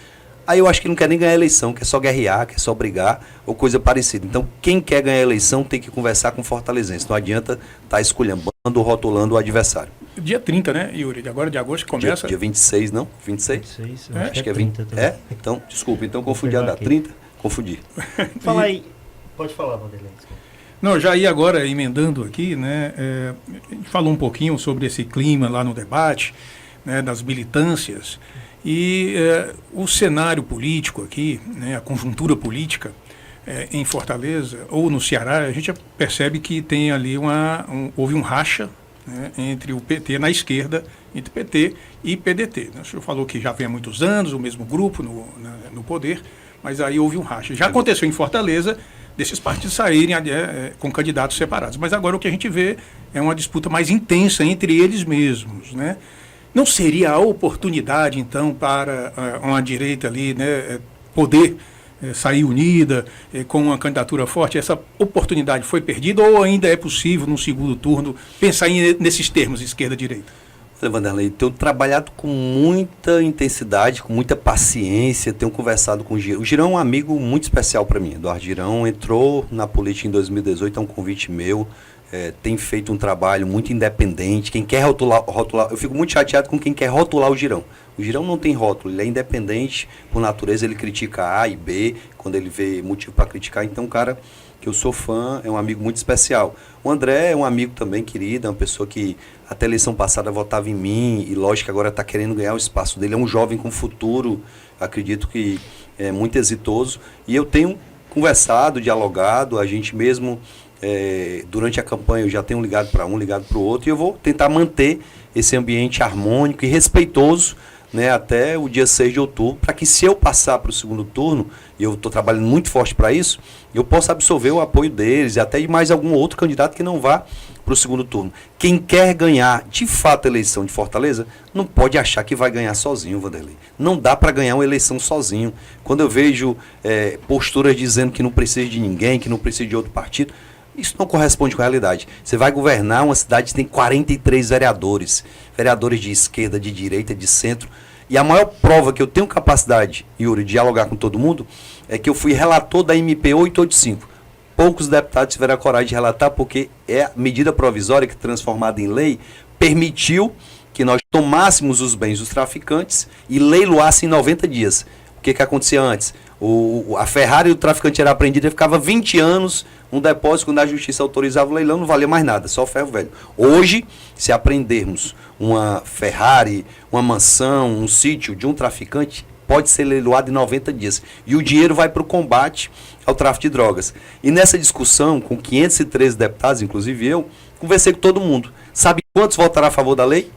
aí eu acho que não quer nem ganhar a eleição, quer só guerrear, quer só brigar ou coisa parecida. Então, quem quer ganhar a eleição tem que conversar com o fortalezense. Não adianta estar esculhambando ou rotulando o adversário. Dia 30, né, Yuri? Agora de agosto começa. Dia 26, não? 26? 26, Acho que é 20. também. Então, desculpa, então confundi a data. 30? Confundi. Fala aí. Pode falar, Vanderlei. Não, já ia agora emendando aqui, né? A gente falou um pouquinho sobre esse clima lá no debate, né, das militâncias. E o cenário político aqui, né, a conjuntura política em Fortaleza ou no Ceará, a gente percebe que tem ali houve um racha, né, entre o PT na esquerda, entre PT e PDT. Né? O senhor falou que já vem há muitos anos o mesmo grupo no poder, mas aí houve um racha. Já aconteceu em Fortaleza desses partidos saírem com candidatos separados. Mas agora o que a gente vê é uma disputa mais intensa entre eles mesmos, né? Não seria a oportunidade, então, para uma direita ali, né, poder sair unida, com uma candidatura forte? Essa oportunidade foi perdida ou ainda é possível, no segundo turno, pensar nesses termos, esquerda-direita? Olha, Vanderlei, tenho trabalhado com muita intensidade, com muita paciência, tenho conversado com o Girão. O Girão é um amigo muito especial para mim. Eduardo Girão entrou na política em 2018, é um convite meu. Tem feito um trabalho muito independente. Quem quer rotular, eu fico muito chateado com quem quer rotular o Girão. O Girão não tem rótulo, ele é independente por natureza, ele critica A e B, quando ele vê motivo para criticar. Então, um cara que eu sou fã, é um amigo muito especial. O André é um amigo também querido, é uma pessoa que até a eleição passada votava em mim, e lógico que agora está querendo ganhar o espaço dele. É um jovem com futuro, acredito que é muito exitoso. E eu tenho conversado, dialogado, a gente mesmo... durante a campanha eu já tenho ligado para um, ligado para o outro, e eu vou tentar manter esse ambiente harmônico e respeitoso, né, até o dia 6 de outubro, para que se eu passar para o segundo turno, e eu estou trabalhando muito forte para isso, eu possa absorver o apoio deles e até de mais algum outro candidato que não vá para o segundo turno. Quem quer ganhar de fato a eleição de Fortaleza não pode achar que vai ganhar sozinho, Vanderlei. Não dá para ganhar uma eleição sozinho. Quando eu vejo posturas dizendo que não precisa de ninguém, que não precisa de outro partido, isso não corresponde com a realidade. Você vai governar uma cidade que tem 43 vereadores. Vereadores de esquerda, de direita, de centro. E a maior prova que eu tenho capacidade, Yuri, de dialogar com todo mundo, é que eu fui relator da MP 885. Poucos deputados tiveram a coragem de relatar, porque a medida provisória, que transformada em lei, permitiu que nós tomássemos os bens dos traficantes e leiloassem em 90 dias. O que acontecia antes? A Ferrari do traficante era apreendida e ficava 20 anos um depósito, quando a justiça autorizava o leilão, não valia mais nada, só o ferro velho. Hoje, se apreendermos uma Ferrari, uma mansão, um sítio de um traficante, pode ser leiloado em 90 dias. E o dinheiro vai para o combate ao tráfico de drogas. E nessa discussão, com 513 deputados, inclusive eu, conversei com todo mundo. Sabe quantos votaram a favor da lei?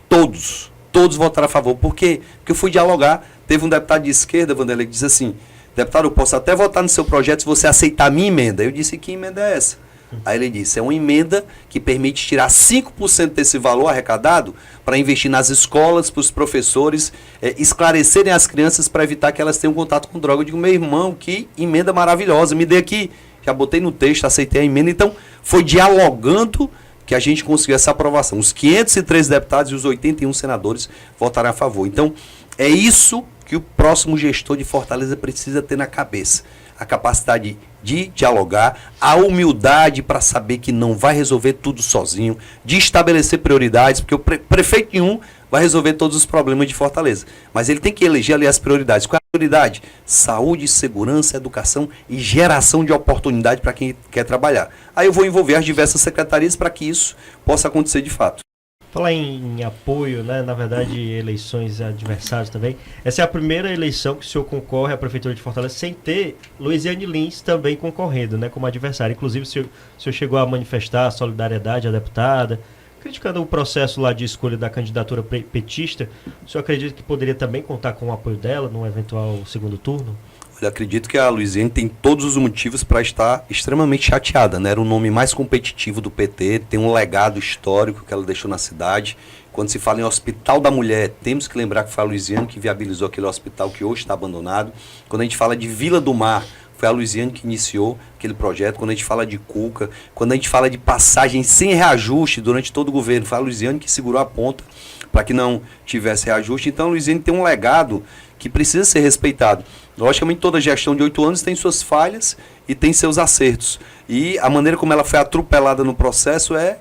Todos. Todos votaram a favor. Por quê? Porque eu fui dialogar. Teve um deputado de esquerda, Vanderlei, que disse assim: deputado, eu posso até votar no seu projeto se você aceitar a minha emenda. Eu disse: que emenda é essa? Aí ele disse: é uma emenda que permite tirar 5% desse valor arrecadado para investir nas escolas, para os professores esclarecerem as crianças para evitar que elas tenham contato com droga. Eu digo: meu irmão, que emenda maravilhosa, me dê aqui. Já botei no texto, aceitei a emenda. Então, foi dialogando que a gente conseguiu essa aprovação. Os 513 deputados e os 81 senadores votaram a favor. Então, é isso que o próximo gestor de Fortaleza precisa ter na cabeça. A capacidade de dialogar, a humildade para saber que não vai resolver tudo sozinho, de estabelecer prioridades, porque o prefeito nenhum vai resolver todos os problemas de Fortaleza. Mas ele tem que eleger ali as prioridades. Qual é a prioridade? Saúde, segurança, educação e geração de oportunidade para quem quer trabalhar. Aí eu vou envolver as diversas secretarias para que isso possa acontecer de fato. Falar em apoio, né? Na verdade, eleições adversárias também. Essa é a primeira eleição que o senhor concorre à Prefeitura de Fortaleza sem ter Luiziane Lins também concorrendo, né? Como adversário. Inclusive, o senhor chegou a manifestar solidariedade à deputada, criticando o processo lá de escolha da candidatura petista. O senhor acredita que poderia também contar com o apoio dela num eventual segundo turno? Eu acredito que a Luiziane tem todos os motivos para estar extremamente chateada, né? Era o nome mais competitivo do PT, tem um legado histórico que ela deixou na cidade. Quando se fala em Hospital da Mulher, temos que lembrar que foi a Luiziane que viabilizou aquele hospital que hoje está abandonado. Quando a gente fala de Vila do Mar, foi a Luiziane que iniciou aquele projeto. Quando a gente fala de Cuca, quando a gente fala de passagem sem reajuste durante todo o governo, foi a Luiziane que segurou a ponta para que não tivesse reajuste. Então a Luiziane tem um legado que precisa ser respeitado. Logicamente, toda gestão de 8 anos tem suas falhas e tem seus acertos. E a maneira como ela foi atropelada no processo é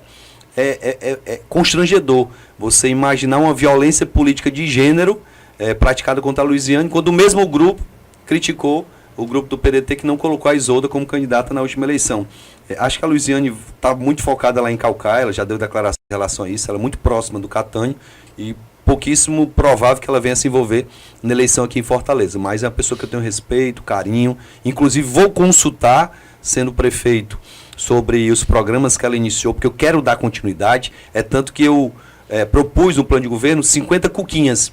constrangedor. Você imaginar uma violência política de gênero praticada contra a Luiziane, quando o mesmo grupo criticou o grupo do PDT que não colocou a Isolda como candidata na última eleição. Acho que a Luiziane está muito focada lá em Caucaia, ela já deu declaração em relação a isso, ela é muito próxima do Catânio e pouquíssimo provável que ela venha se envolver na eleição aqui em Fortaleza, mas é uma pessoa que eu tenho respeito, carinho, inclusive vou consultar, sendo prefeito, sobre os programas que ela iniciou, porque eu quero dar continuidade, tanto que eu propus no plano de governo 50 cuquinhas.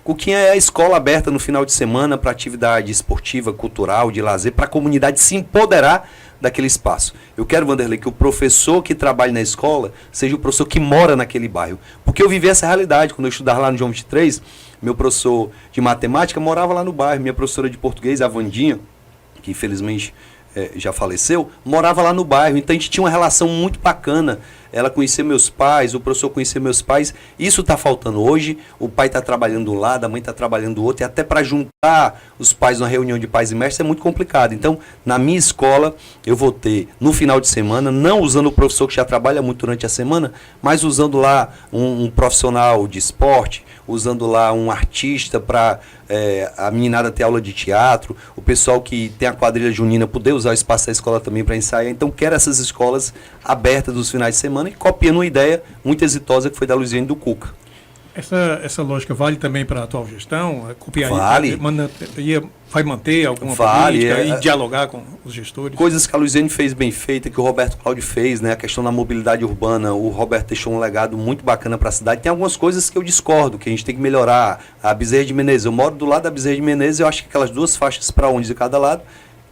Cuquinha é a escola aberta no final de semana para atividade esportiva, cultural, de lazer, para a comunidade se empoderar daquele espaço. Eu quero, Vanderlei, que o professor que trabalha na escola seja o professor que mora naquele bairro. Porque eu vivi essa realidade. Quando eu estudava lá no João 23, meu professor de matemática morava lá no bairro. Minha professora de português, a Vandinha, que infelizmente já faleceu, morava lá no bairro. Então a gente tinha uma relação muito bacana. Ela conhecia meus pais, o professor conhecia meus pais. Isso está faltando hoje. O pai está trabalhando de um lado, a mãe está trabalhando do outro. E até para juntar os pais numa reunião de pais e mestres é muito complicado. Então, na minha escola, eu vou ter no final de semana, não usando o professor que já trabalha muito durante a semana, mas usando lá um profissional de esporte, usando lá um artista para a meninada ter aula de teatro, o pessoal que tem a quadrilha junina poder usar o espaço da escola também para ensaiar. Então, quero essas escolas abertas nos finais de semana e copiando uma ideia muito exitosa que foi da Luiziane do Cuca. Essa lógica vale também para a atual gestão? Copiar Vale. Vai manter alguma Vale, política e dialogar com os gestores? Coisas que a Luiziane fez bem feita, que o Roberto Cláudio fez, né? A questão da mobilidade urbana, o Roberto deixou um legado muito bacana para a cidade. Tem algumas coisas que eu discordo, que a gente tem que melhorar. A Bezerra de Menezes, eu moro do lado da Bezerra de Menezes, eu acho que aquelas 2 faixas para ônibus de cada lado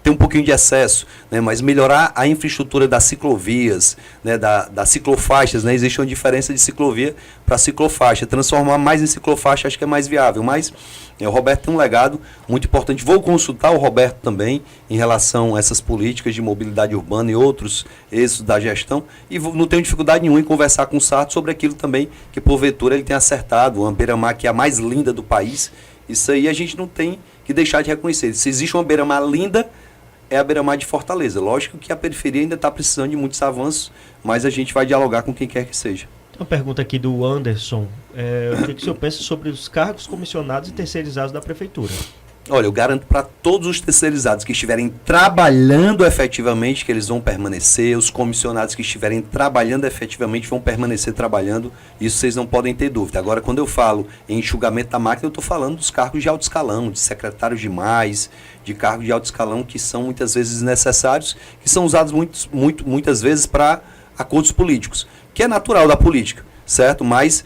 tem um pouquinho de excesso, né? Mas melhorar a infraestrutura das ciclovias, né? Das ciclofaixas, né? Existe uma diferença de ciclovia para ciclofaixa. Transformar mais em ciclofaixa acho que é mais viável, mas o Roberto tem um legado muito importante. Vou consultar o Roberto também em relação a essas políticas de mobilidade urbana e outros êxitos da gestão e não tenho dificuldade nenhuma em conversar com o Sarto sobre aquilo também que porventura ele tem acertado, uma beira-mar que é a mais linda do país. Isso aí a gente não tem que deixar de reconhecer. Se existe uma beira-mar linda, é a beira-mar de Fortaleza. Lógico que a periferia ainda está precisando de muitos avanços, mas a gente vai dialogar com quem quer que seja. Uma pergunta aqui do Anderson. O que o senhor pensa sobre os cargos comissionados e terceirizados da Prefeitura? Olha, eu garanto para todos os terceirizados que estiverem trabalhando efetivamente que eles vão permanecer, os comissionados que estiverem trabalhando efetivamente vão permanecer trabalhando, isso vocês não podem ter dúvida. Agora, quando eu falo em enxugamento da máquina, eu estou falando dos cargos de alto escalão, de secretários de mais, de cargos de alto escalão que são muitas vezes desnecessários, que são usados muitas vezes para acordos políticos, que é natural da política, certo? Mas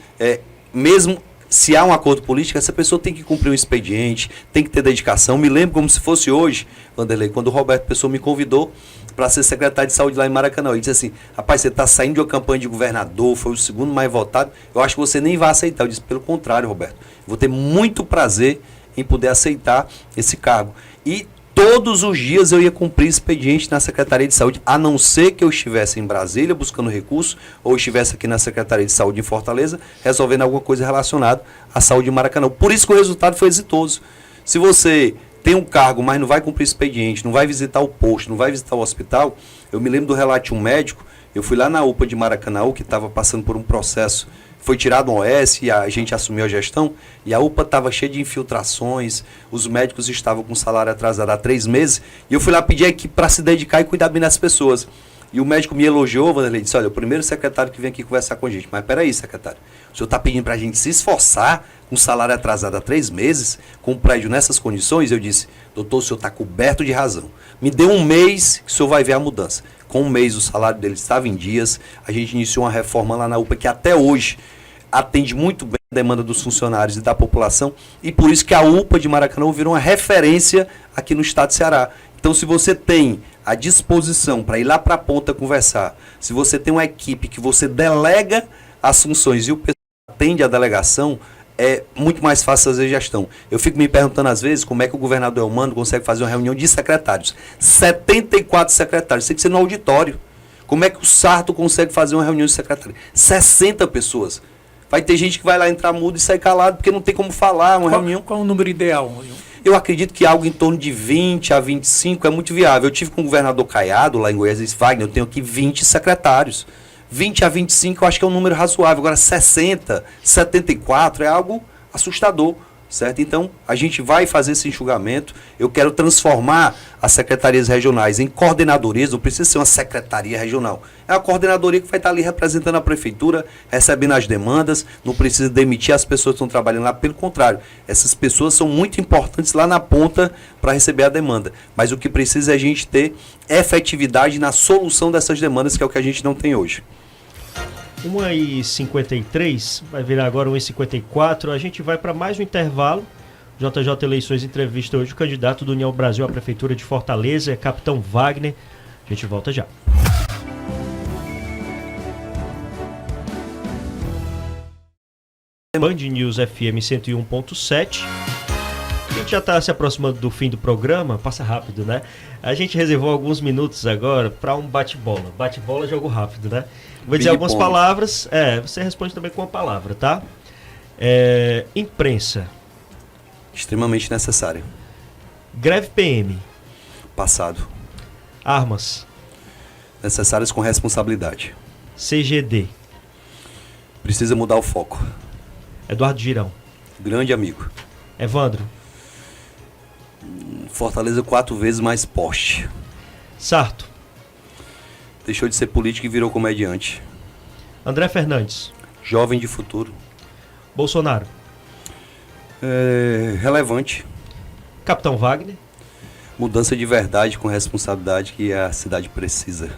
mesmo se há um acordo político, essa pessoa tem que cumprir um expediente, tem que ter dedicação. Me lembro como se fosse hoje, Vanderlei, quando o Roberto Pessoa me convidou para ser secretário de saúde lá em Maracanã. Ele disse assim, rapaz, você está saindo de uma campanha de governador, foi o segundo mais votado, eu acho que você nem vai aceitar. Eu disse, pelo contrário, Roberto, vou ter muito prazer em poder aceitar esse cargo. E todos os dias eu ia cumprir expediente na Secretaria de Saúde, a não ser que eu estivesse em Brasília buscando recurso, ou estivesse aqui na Secretaria de Saúde em Fortaleza, resolvendo alguma coisa relacionada à saúde de Maracanã. Por isso que o resultado foi exitoso. Se você tem um cargo, mas não vai cumprir expediente, não vai visitar o posto, não vai visitar o hospital, eu me lembro do relato de um médico, eu fui lá na UPA de Maracanã, que estava passando por um processo, foi tirado um OS e a gente assumiu a gestão, e a UPA estava cheia de infiltrações, os médicos estavam com salário atrasado há 3 meses, e eu fui lá pedir a equipe para se dedicar e cuidar bem das pessoas. E o médico me elogiou, Vanderlei, disse, olha, o primeiro secretário que vem aqui conversar com a gente. Mas peraí, secretário, o senhor está pedindo para a gente se esforçar com salário atrasado há 3 meses, com o prédio nessas condições? Eu disse, doutor, o senhor está coberto de razão. Me dê um mês que o senhor vai ver a mudança. Com um mês o salário dele estava em dias, a gente iniciou uma reforma lá na UPA que até hoje atende muito bem a demanda dos funcionários e da população, e por isso que a UPA de Maracanã virou uma referência aqui no estado do Ceará. Então, se você tem a disposição para ir lá para a ponta conversar, se você tem uma equipe que você delega as funções e o pessoal atende a delegação, é muito mais fácil fazer gestão. Eu fico me perguntando às vezes como é que o governador Elmano consegue fazer uma reunião de secretários. 74 secretários, tem que ser no auditório. Como é que o Sarto consegue fazer uma reunião de secretários? 60 pessoas. Vai ter gente que vai lá entrar mudo e sair calado, porque não tem como falar, uma reunião. Qual é o número ideal? Eu acredito que algo em torno de 20 a 25 é muito viável. Eu tive com o governador Caiado, lá em Goiás, e disse, Wagner, eu tenho aqui 20 secretários. 20 a 25 eu acho que é um número razoável. Agora 60, 74 é algo assustador, certo? Então, a gente vai fazer esse enxugamento. Eu quero transformar as secretarias regionais em coordenadorias, não precisa ser uma secretaria regional. É a coordenadoria que vai estar ali representando a prefeitura, recebendo as demandas, não precisa demitir as pessoas que estão trabalhando lá, pelo contrário. Essas pessoas são muito importantes lá na ponta para receber a demanda. Mas o que precisa é a gente ter efetividade na solução dessas demandas, que é o que a gente não tem hoje. 1h53, vai virar agora 1h54, a gente vai para mais um intervalo. JJ Eleições entrevista hoje o candidato do União Brasil à Prefeitura de Fortaleza, Capitão Wagner. A gente volta já. Band News FM 101.7. A gente já está se aproximando do fim do programa, passa rápido, né? A gente reservou alguns minutos agora para um bate-bola. Bate-bola é jogo rápido, né? Vou dizer algumas palavras, você responde também com uma palavra, tá? Imprensa. Extremamente necessário. Greve PM. Passado. Armas. Necessárias com responsabilidade. CGD. Precisa mudar o foco. Eduardo Girão. Grande amigo. Evandro. Fortaleza 4 vezes mais poste. Sarto. Deixou de ser político e virou comediante. André Fernandes. Jovem de futuro. Bolsonaro. Relevante. Capitão Wagner. Mudança de verdade com responsabilidade que a cidade precisa.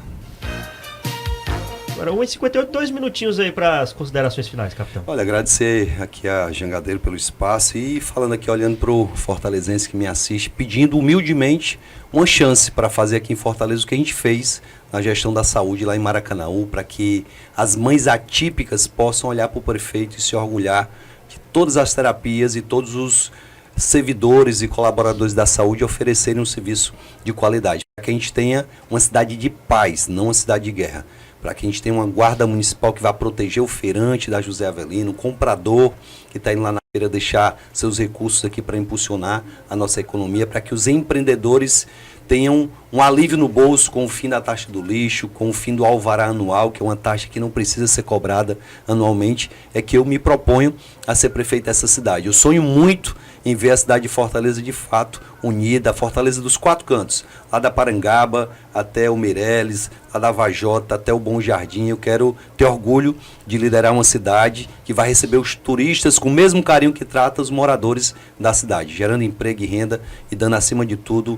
Agora 1h58, 2 minutinhos aí para as considerações finais, capitão. Olha, agradecer aqui a Jangadeiro pelo espaço e falando aqui, olhando para o fortalezense que me assiste, pedindo humildemente uma chance para fazer aqui em Fortaleza o que a gente fez na gestão da saúde lá em Maracanaú, para que as mães atípicas possam olhar para o prefeito e se orgulhar de todas as terapias e todos os servidores e colaboradores da saúde oferecerem um serviço de qualidade, para que a gente tenha uma cidade de paz, não uma cidade de guerra. Para que a gente tenha uma guarda municipal que vai proteger o feirante da José Avelino, o comprador que está indo lá na feira deixar seus recursos aqui para impulsionar a nossa economia, para que os empreendedores tenham um alívio no bolso com o fim da taxa do lixo, com o fim do alvará anual, que é uma taxa que não precisa ser cobrada anualmente, é que eu me proponho a ser prefeito dessa cidade. Eu sonho muito em ver a cidade de Fortaleza de fato unida, a Fortaleza dos 4 cantos, lá da Parangaba até o Meireles, lá da Vajota até o Bom Jardim. Eu quero ter orgulho de liderar uma cidade que vai receber os turistas com o mesmo carinho que trata os moradores da cidade, gerando emprego e renda e dando acima de tudo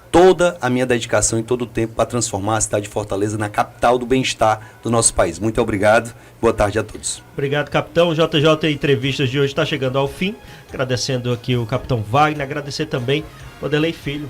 toda a minha dedicação e todo o tempo para transformar a cidade de Fortaleza na capital do bem-estar do nosso país. Muito obrigado, boa tarde a todos. Obrigado, capitão. JJ Entrevistas de hoje está chegando ao fim. Agradecendo aqui o capitão Wagner, agradecer também o Vanderlei Filho,